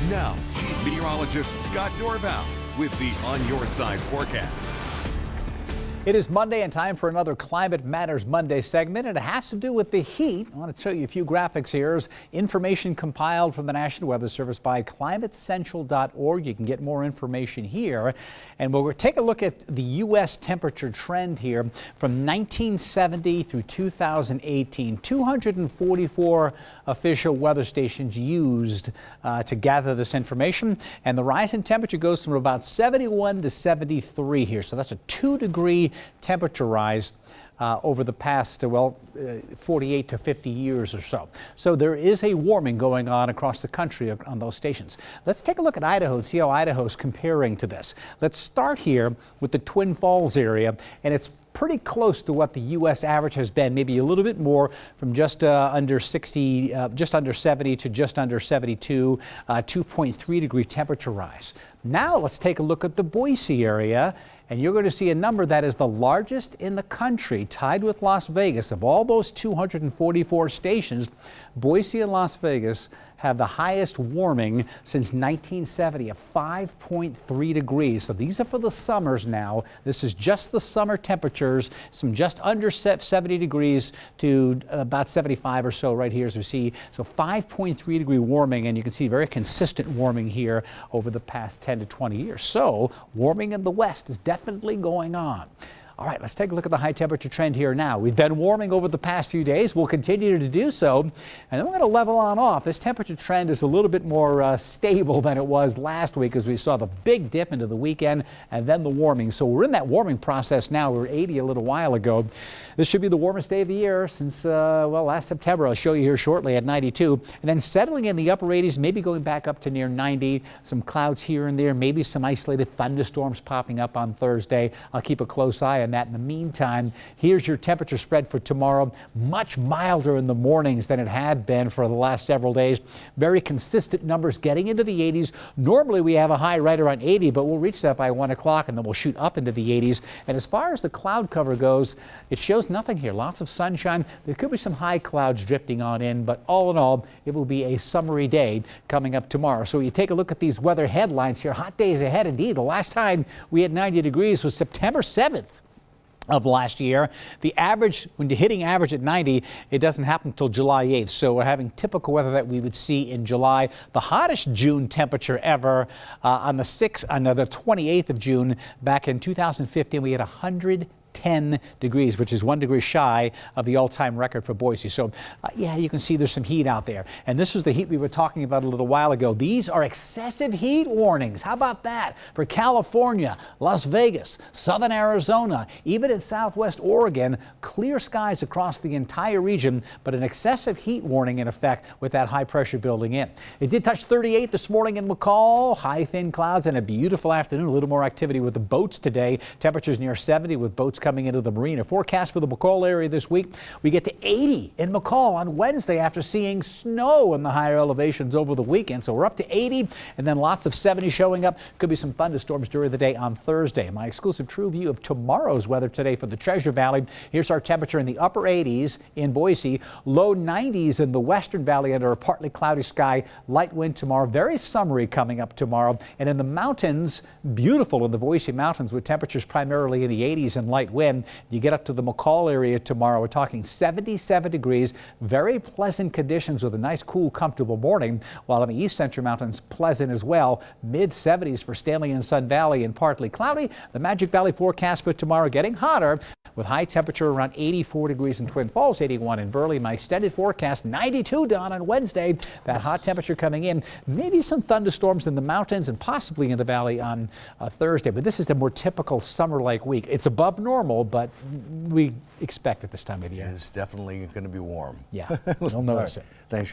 Now, Chief Meteorologist Scott Dorval with the On Your Side forecast. It is Monday and time for another Climate Matters Monday segment, and it has to do with the heat. I want to show you a few graphics here. Here's information compiled from the National Weather Service by climatecentral.org. You can get more information here. And we'll take a look at the U.S. temperature trend here from 1970 through 2018. 244 official weather stations used to gather this information. And the rise in temperature goes from about 71 to 73 here. So that's a 2-degree temperature rise over the past 48 to 50 years or so. So there is a warming going on across the country on those stations. Let's take a look at Idaho and see how Idaho's comparing to this. Let's start here with the Twin Falls area, and it's pretty close to what the U.S. average has been, maybe a little bit more, from just under 60, just under 70 to just under 72, 2.3 degree temperature rise. Now let's take a look at the Boise area, and you're going to see a number that is the largest in the country, tied with Las Vegas. Of all those 244 stations, Boise and Las Vegas have the highest warming since 1970, of 5.3 degrees. So these are for the summers now. This is just the summer temperatures, some just under 70 degrees to about 75 or so right here as we see. So 5.3 degree warming, and you can see very consistent warming here over the past 10 to 20 years. So warming in the west is definitely going on. All right, let's take a look at the high temperature trend here now. We've been warming over the past few days. We'll continue to do so. And then we're going to level on off. This temperature trend is a little bit more stable than it was last week, as we saw the big dip into the weekend and then the warming. So we're in that warming process now. We were 80 a little while ago. This should be the warmest day of the year since, last September. I'll show you here shortly at 92. And then settling in the upper 80s, maybe going back up to near 90. Some clouds here and there, maybe some isolated thunderstorms popping up on Thursday. I'll keep a close eye on that. In the meantime, here's your temperature spread for tomorrow. Much milder in the mornings than it had been for the last several days. Very consistent numbers getting into the 80s. Normally we have a high right around 80, but we'll reach that by 1 o'clock and then we'll shoot up into the 80s. And as far as the cloud cover goes, it shows nothing here. Lots of sunshine. There could be some high clouds drifting on in, but all in all, it will be a summery day coming up tomorrow. So you take a look at these weather headlines here. Hot days ahead indeed. The last time we had 90 degrees was September 7th. Of last year. The average, when you're hitting average at 90, it doesn't happen until July 8th. So we're having typical weather that we would see in July. The hottest June temperature ever on the 28th of June back in 2015, we had 110 degrees, which is 1 degree shy of the all-time record for Boise. So yeah, you can see there's some heat out there. And this was the heat we were talking about a little while ago. These are excessive heat warnings. How about that? For California, Las Vegas, southern Arizona, even in southwest Oregon, clear skies across the entire region, but an excessive heat warning in effect with that high pressure building in. It did touch 38 this morning in McCall, high thin clouds and a beautiful afternoon. A little more activity with the boats today. Temperatures near 70 with boats coming into the marina. Forecast for the McCall area this week, we get to 80 in McCall on Wednesday after seeing snow in the higher elevations over the weekend. So we're up to 80 and then lots of 70 showing up. Could be some thunderstorms during the day on Thursday. My exclusive true view of tomorrow's weather today for the Treasure Valley. Here's our temperature in the upper 80s in Boise, low 90s in the Western Valley under a partly cloudy sky, light wind tomorrow. Very summery coming up tomorrow. And in the mountains, beautiful in the Boise Mountains with temperatures primarily in the 80s and light wind. You get up to the McCall area tomorrow, we're talking 77 degrees, very pleasant conditions with a nice, cool, comfortable morning, while in the East Central Mountains, pleasant as well. Mid 70s for Stanley and Sun Valley and partly cloudy. The Magic Valley forecast for tomorrow getting hotter with high temperature around 84 degrees in Twin Falls, 81 in Burley. My extended forecast 92 down on Wednesday. That hot temperature coming in. Maybe some thunderstorms in the mountains and possibly in the valley on Thursday. But this is the more typical summer-like week. It's above normal, but we expect it this time of year. It's definitely going to be warm. Yeah, you'll notice it. Thanks, guys.